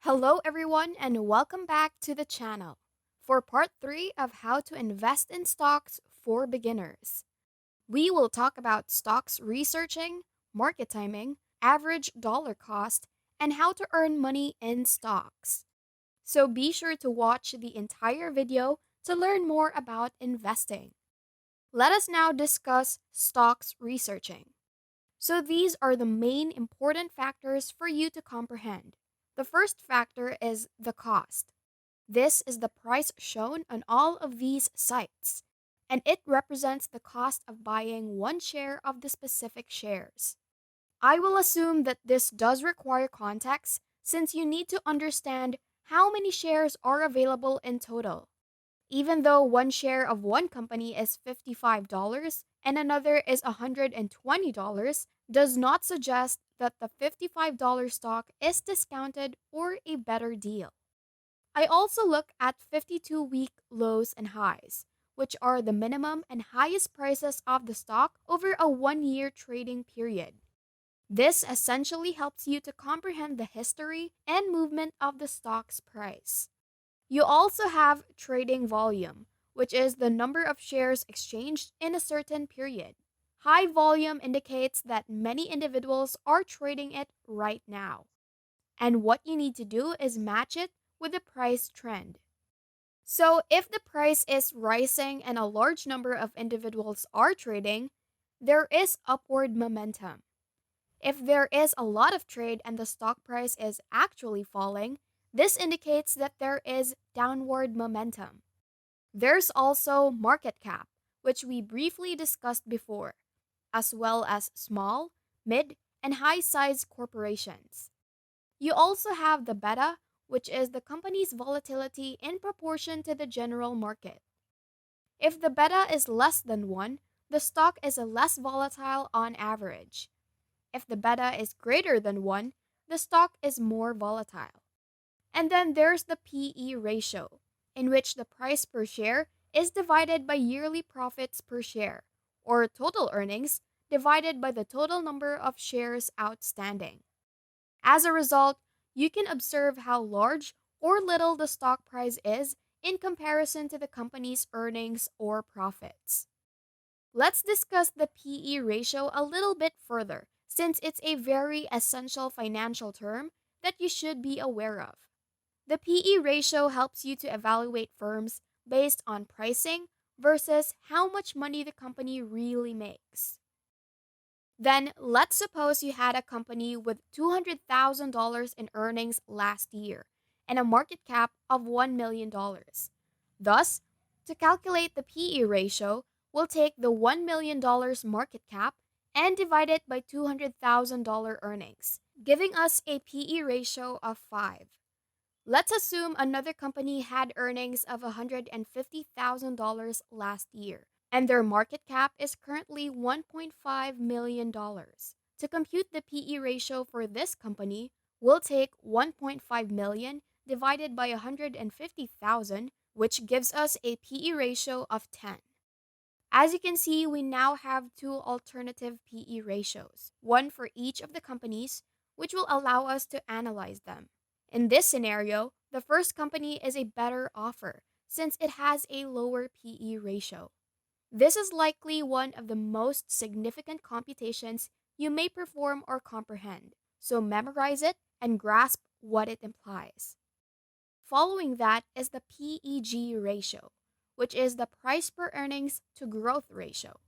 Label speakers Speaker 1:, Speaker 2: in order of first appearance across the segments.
Speaker 1: Hello, everyone, and welcome back to the channel for part 3 of how to invest in stocks for beginners. We will talk about stocks researching, market timing, average dollar cost, and how to earn money in stocks. So be sure to watch the entire video to learn more about investing. Let us now discuss stocks researching. So these are the main important factors for you to comprehend. The first factor is the cost. This is the price shown on all of these sites, and it represents the cost of buying one share of the specific shares. I will assume that this does require context since you need to understand how many shares are available in total. Even though one share of one company is $55 and another is $120, does not suggest that the $55 stock is discounted or a better deal. I also look at 52-week lows and highs, which are the minimum and highest prices of the stock over a 1-year trading period. This essentially helps you to comprehend the history and movement of the stock's price. You also have trading volume, which is the number of shares exchanged in a certain period. High volume indicates that many individuals are trading it right now. And what you need to do is match it with the price trend. So, if the price is rising and a large number of individuals are trading, there is upward momentum. If there is a lot of trade and the stock price is actually falling, this indicates that there is downward momentum. There's also market cap, which we briefly discussed before, as well as small, mid, and high size corporations. You also have the beta, which is the company's volatility in proportion to the general market. If the beta is less than 1, the stock is less volatile on average. If the beta is greater than 1, the stock is more volatile. And then there's the PE ratio, in which the price per share is divided by yearly profits per share, or total earnings divided by the total number of shares outstanding. As a result, you can observe how large or little the stock price is in comparison to the company's earnings or profits. Let's discuss the PE ratio a little bit further, since it's a very essential financial term that you should be aware of. The PE ratio helps you to evaluate firms based on pricing versus how much money the company really makes. Then, let's suppose you had a company with $200,000 in earnings last year and a market cap of $1 million. Thus, to calculate the PE ratio, we'll take the $1 million market cap and divide it by $200,000 earnings, giving us a PE ratio of 5. Let's assume another company had earnings of $150,000 last year, and their market cap is currently $1.5 million. To compute the PE ratio for this company, we'll take 1.5 million divided by 150,000, which gives us a PE ratio of 10. As you can see, we now have two alternative PE ratios, one for each of the companies, which will allow us to analyze them. In this scenario, the first company is a better offer since it has a lower PE ratio. This is likely one of the most significant computations you may perform or comprehend, so memorize it and grasp what it implies. Following that is the PEG ratio, which is the price per earnings to growth ratio.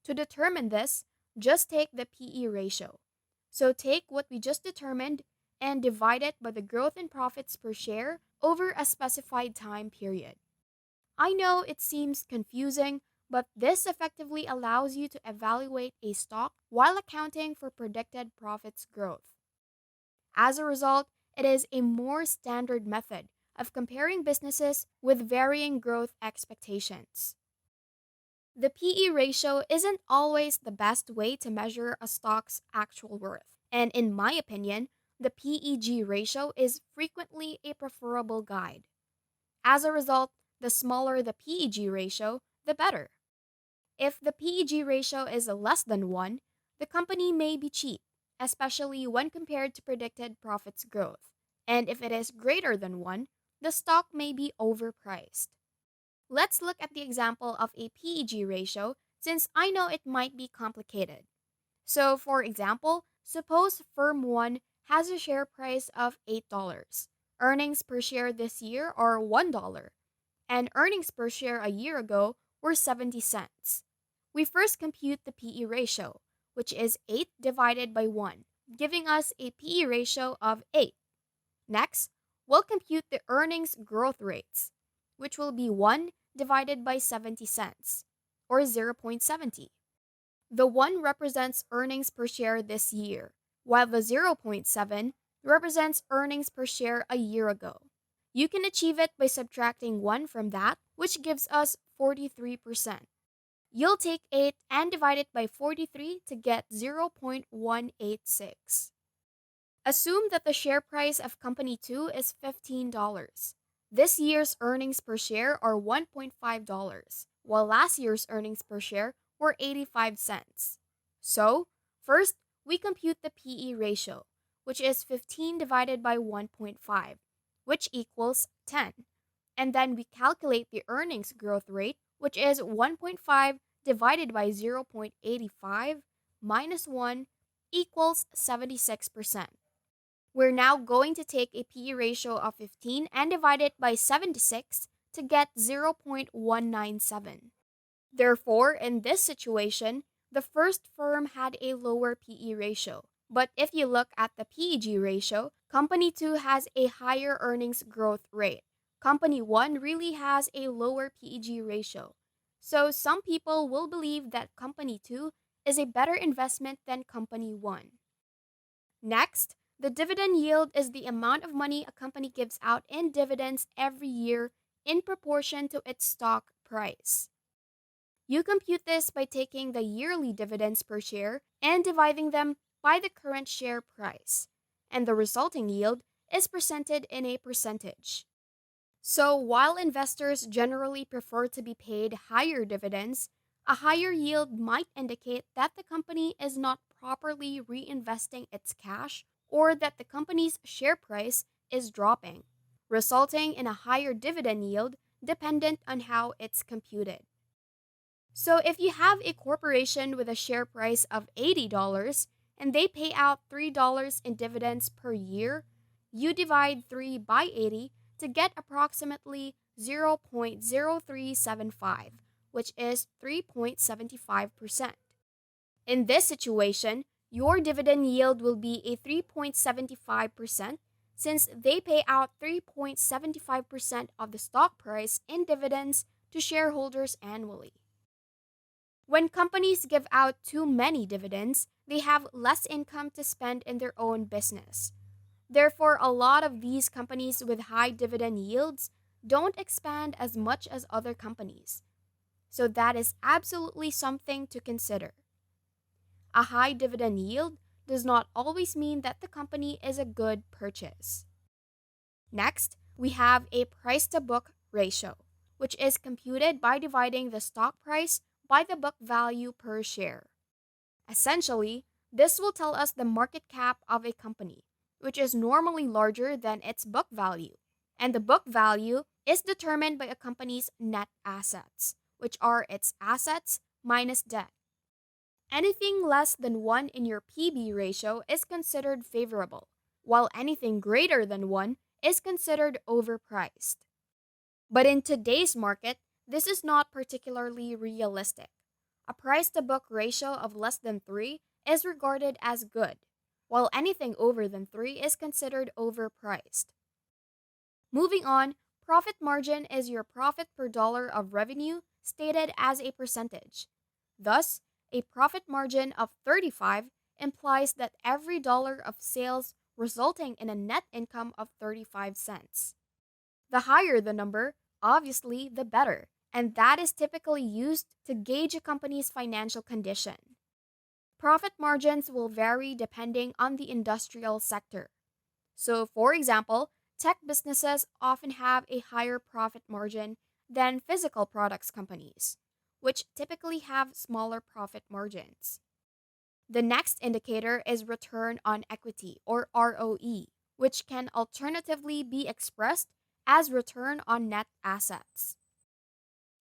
Speaker 1: To determine this, just take the PE ratio. So take what we just determined and divide it by the growth in profits per share over a specified time period. I know it seems confusing, but this effectively allows you to evaluate a stock while accounting for predicted profits growth. As a result, it is a more standard method of comparing businesses with varying growth expectations. The PE ratio isn't always the best way to measure a stock's actual worth, and in my opinion, the PEG ratio is frequently a preferable guide. As a result, the smaller the PEG ratio, the better. If the PEG ratio is less than 1, the company may be cheap, especially when compared to predicted profits growth. And if it is greater than 1, the stock may be overpriced. Let's look at the example of a PEG ratio since I know it might be complicated. So, for example, suppose firm 1 has a share price of $8. Earnings per share this year are $1, and earnings per share a year ago were 70 cents. We first compute the PE ratio, which is 8 divided by 1, giving us a PE ratio of 8. Next, we'll compute the earnings growth rates, which will be 1 divided by 70 cents, or 0.70. The 1 represents earnings per share this year, while the zero point 0.7 represents earnings per share a year ago. You can achieve it by subtracting 1 from that, which gives us 43%. You'll take 8 and divide it by 43 to get 0.186. Assume that the share price of Company 2 is $15. This year's earnings per share are $1.5, while last year's earnings per share were 85 cents. So, first, we compute the PE ratio, which is 15 divided by 1.5, which equals 10. And then we calculate the earnings growth rate, which is 1.5 divided by 0.85 minus 1 equals 76%. We're now going to take a PE ratio of 15 and divide it by 76 to get 0.197. Therefore, in this situation, the first firm had a lower PE ratio. But if you look at the PEG ratio, Company 2 has a higher earnings growth rate. Company 1 really has a lower PEG ratio. So some people will believe that Company 2 is a better investment than Company 1. Next, the dividend yield is the amount of money a company gives out in dividends every year in proportion to its stock price. You compute this by taking the yearly dividends per share and dividing them by the current share price, and the resulting yield is presented in a percentage. So while investors generally prefer to be paid higher dividends, a higher yield might indicate that the company is not properly reinvesting its cash or that the company's share price is dropping, resulting in a higher dividend yield dependent on how it's computed. So if you have a corporation with a share price of $80 and they pay out $3 in dividends per year, you divide 3 by 80 to get approximately 0.0375, which is 3.75%. In this situation, your dividend yield will be a 3.75% since they pay out 3.75% of the stock price in dividends to shareholders annually. When companies give out too many dividends, they have less income to spend in their own business. Therefore, a lot of these companies with high dividend yields don't expand as much as other companies. So that is absolutely something to consider. A high dividend yield does not always mean that the company is a good purchase. Next, we have a price-to-book ratio, which is computed by dividing the stock price by the book value per share. Essentially, this will tell us the market cap of a company, which is normally larger than its book value. And the book value is determined by a company's net assets, which are its assets minus debt. Anything less than 1 in your PB ratio is considered favorable, while anything greater than 1 is considered overpriced. But in today's market, this is not particularly realistic. A price-to-book ratio of less than 3 is regarded as good, while anything over than 3 is considered overpriced. Moving on, profit margin is your profit per dollar of revenue stated as a percentage. Thus, a profit margin of 35 implies that every dollar of sales resulting in a net income of 35 cents. The higher the number, obviously, the better, and that is typically used to gauge a company's financial condition. Profit margins will vary depending on the industrial sector. So, for example, tech businesses often have a higher profit margin than physical products companies, which typically have smaller profit margins. The next indicator is return on equity, or ROE, which can alternatively be expressed as return on net assets.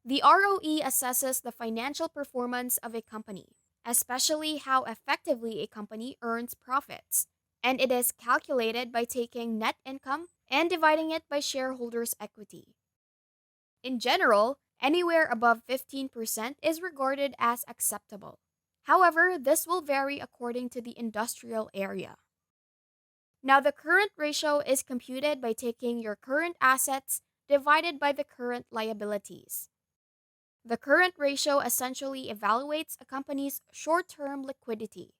Speaker 1: The ROE assesses the financial performance of a company, especially how effectively a company earns profits, and it is calculated by taking net income and dividing it by shareholders' equity. In general, anywhere above 15% is regarded as acceptable. However, this will vary according to the industrial area. Now, the current ratio is computed by taking your current assets divided by the current liabilities. The current ratio essentially evaluates a company's short-term liquidity.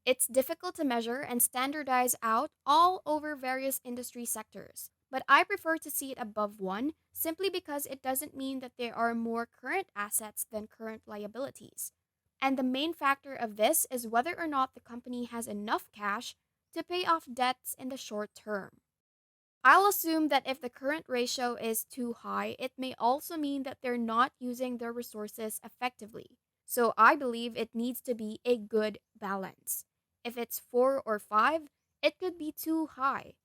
Speaker 1: It's difficult to measure and standardize out all over various industry sectors, but I prefer to see it above 1 simply because it doesn't mean that there are more current assets than current liabilities. And the main factor of this is whether or not the company has enough cash to pay off debts in the short term. I'll assume that if the current ratio is too high, it may also mean that they're not using their resources effectively. So I believe it needs to be a good balance. If it's 4 or 5, it could be too high.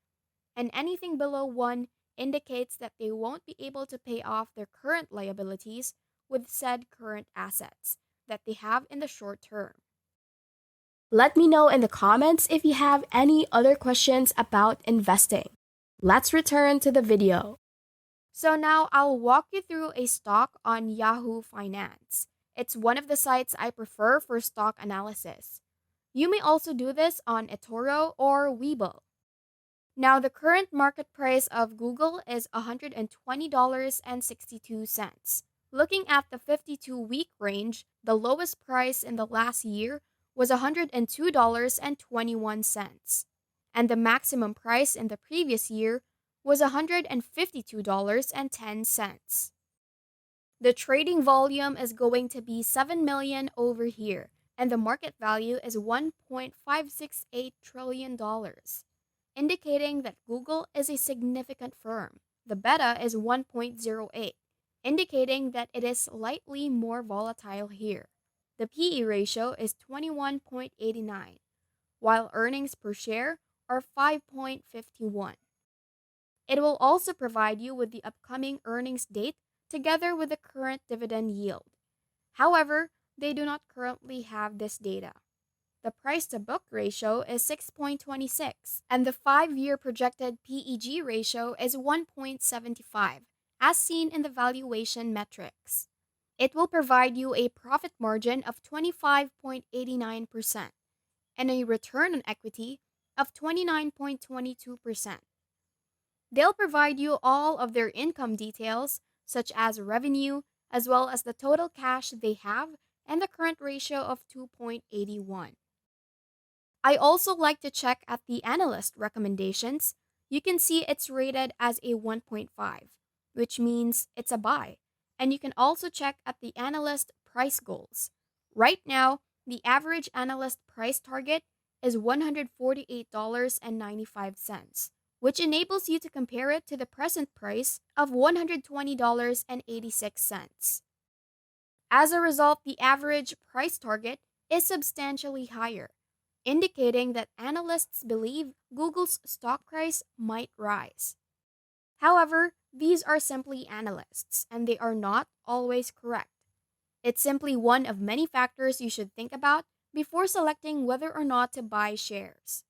Speaker 1: And anything below 1 indicates that they won't be able to pay off their current liabilities with said current assets that they have in the short term. Let me know in the comments if you have any other questions about investing. Let's return to the video. So now I'll walk you through a stock on Yahoo Finance. It's one of the sites I prefer for stock analysis. You may also do this on eToro or Webull. Now, the current market price of Google is $120.62. Looking at the 52-week range, the lowest price in the last year was $102.21, and the maximum price in the previous year was $152.10. The trading volume is going to be 7 million over here, and the market value is $1.568 trillion, indicating that Google is a significant firm. The beta is 1.08, indicating that it is slightly more volatile here. The PE ratio is 21.89, while earnings per share are 5.51. It will also provide you with the upcoming earnings date together with the current dividend yield. However, they do not currently have this data. The price-to-book ratio is 6.26, and the 5-year projected PEG ratio is 1.75, as seen in the valuation metrics. It will provide you a profit margin of 25.89% and a return on equity of 29.22%. They'll provide you all of their income details, such as revenue, as well as the total cash they have and the current ratio of 2.81. I also like to check at the Analyst recommendations. You can see it's rated as a 1.5, which means it's a buy. And you can also check at the Analyst price goals. Right now, the average Analyst price target is $148.95, which enables you to compare it to the present price of $120.86. As a result, the average price target is substantially higher, indicating that analysts believe Google's stock price might rise. However, these are simply analysts, and they are not always correct. It's simply one of many factors you should think about before selecting whether or not to buy shares.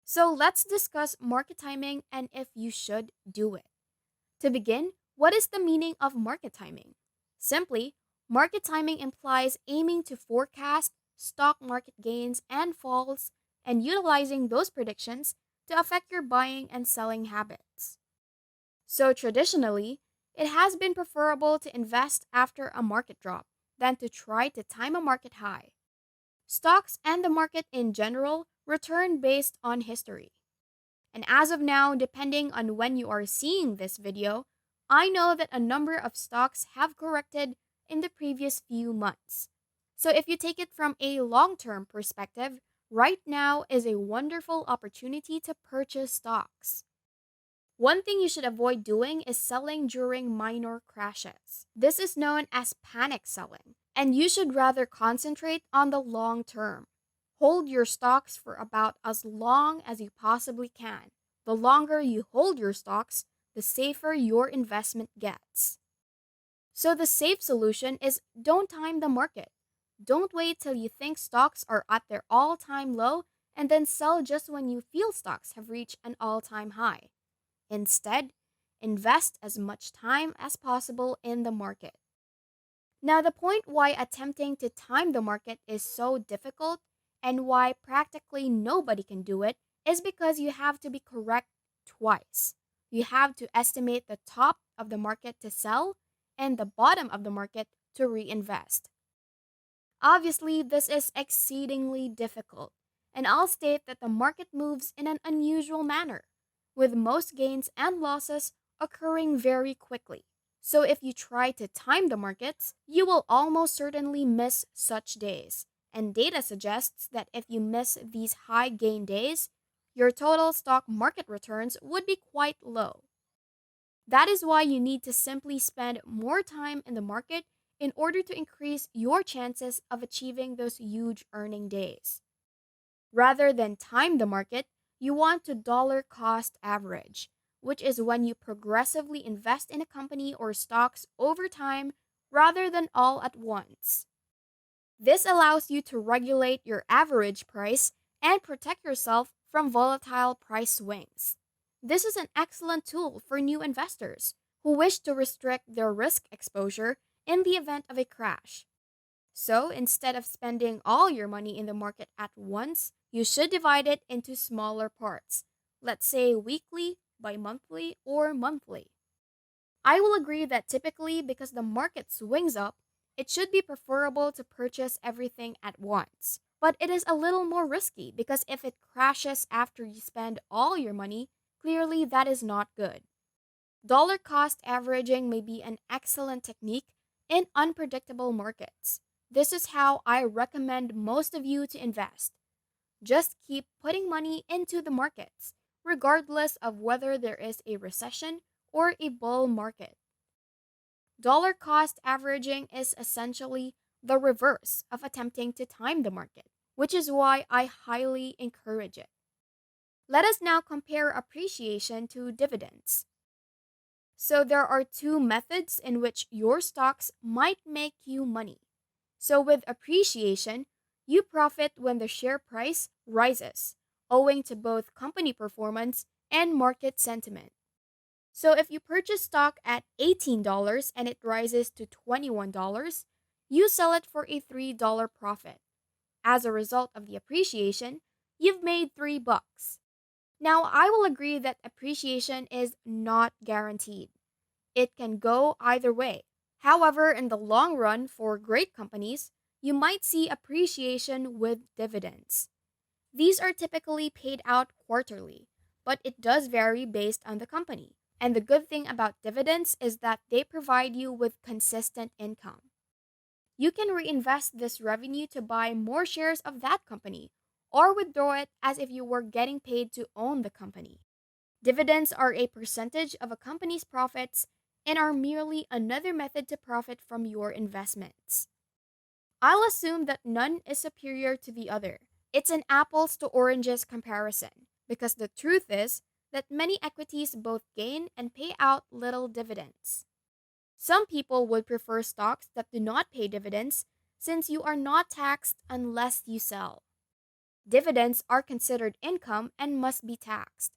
Speaker 1: So let's discuss market timing and if you should do it. To begin, what is the meaning of market timing? Simply, market timing implies aiming to forecast stock market gains and falls and utilizing those predictions to affect your buying and selling habits. So traditionally, it has been preferable to invest after a market drop than to try to time a market high. Stocks and the market in general return based on history. And as of now, depending on when you are seeing this video, I know that a number of stocks have corrected in the previous few months. So if you take it from a long-term perspective, right now is a wonderful opportunity to purchase stocks. One thing you should avoid doing is selling during minor crashes. This is known as panic selling, and you should rather concentrate on the long term. Hold your stocks for about as long as you possibly can. The longer you hold your stocks, the safer your investment gets. So the safe solution is don't time the market. Don't wait till you think stocks are at their all-time low and then sell just when you feel stocks have reached an all-time high. Instead, invest as much time as possible in the market. Now, the point why attempting to time the market is so difficult and why practically nobody can do it is because you have to be correct twice. You have to estimate the top of the market to sell and the bottom of the market to reinvest. Obviously, this is exceedingly difficult, and I'll state that the market moves in an unusual manner, with most gains and losses occurring very quickly. So if you try to time the markets, you will almost certainly miss such days. And data suggests that if you miss these high gain days, your total stock market returns would be quite low. That is why you need to simply spend more time in the market in order to increase your chances of achieving those huge earning days. Rather than time the market, you want to dollar cost average, which is when you progressively invest in a company or stocks over time rather than all at once. This allows you to regulate your average price and protect yourself from volatile price swings. This is an excellent tool for new investors who wish to restrict their risk exposure in the event of a crash. So instead of spending all your money in the market at once, you should divide it into smaller parts, let's say weekly, bi-monthly, or monthly. I will agree that typically, because the market swings up, it should be preferable to purchase everything at once. But it is a little more risky because if it crashes after you spend all your money, clearly that is not good. Dollar cost averaging may be an excellent technique in unpredictable markets. This is how I recommend most of you to invest. Just keep putting money into the markets, regardless of whether there is a recession or a bull market. Dollar cost averaging is essentially the reverse of attempting to time the market, which is why I highly encourage it. Let us now compare appreciation to dividends. So there are two methods in which your stocks might make you money. So with appreciation, you profit when the share price rises, owing to both company performance and market sentiment. So if you purchase stock at $18 and it rises to $21, you sell it for a $3 profit. As a result of the appreciation, you've made $3. Now, I will agree that appreciation is not guaranteed. It can go either way. However, in the long run, for great companies, you might see appreciation with dividends. These are typically paid out quarterly, but it does vary based on the company. And the good thing about dividends is that they provide you with consistent income. You can reinvest this revenue to buy more shares of that company or withdraw it as if you were getting paid to own the company. Dividends are a percentage of a company's profits and are merely another method to profit from your investments. I'll assume that none is superior to the other. It's an apples to oranges comparison because the truth is that many equities both gain and pay out little dividends. Some people would prefer stocks that do not pay dividends since you are not taxed unless you sell. Dividends are considered income and must be taxed,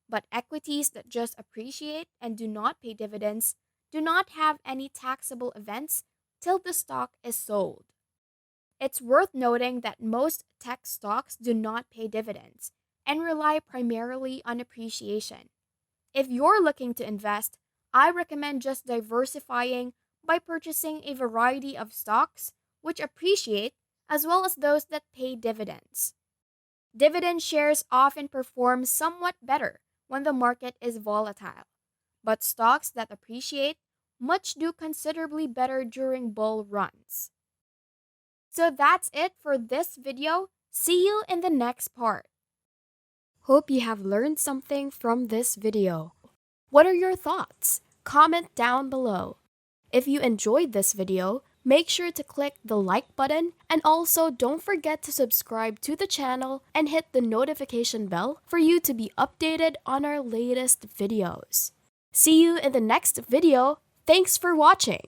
Speaker 1: but equities that just appreciate and do not pay dividends do not have any taxable events till the stock is sold. It's worth noting that most tech stocks do not pay dividends and rely primarily on appreciation. If you're looking to invest, I recommend just diversifying by purchasing a variety of stocks which appreciate as well as those that pay dividends. Dividend shares often perform somewhat better when the market is volatile, but stocks that appreciate much do considerably better during bull runs. So that's it for this video. See you in the next part. Hope you have learned something from this video. What are your thoughts? Comment down below. If you enjoyed this video, Make sure to click the like button, and also don't forget to subscribe to the channel and hit the notification bell for you to be updated on our latest videos. See you in the next video. Thanks for watching.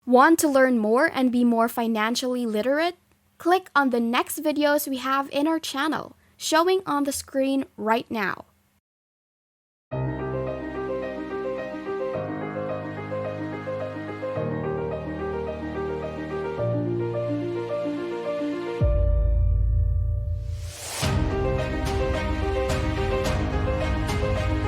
Speaker 1: Want to learn more and be more financially literate? Click on the next videos we have in our channel, showing on the screen right now.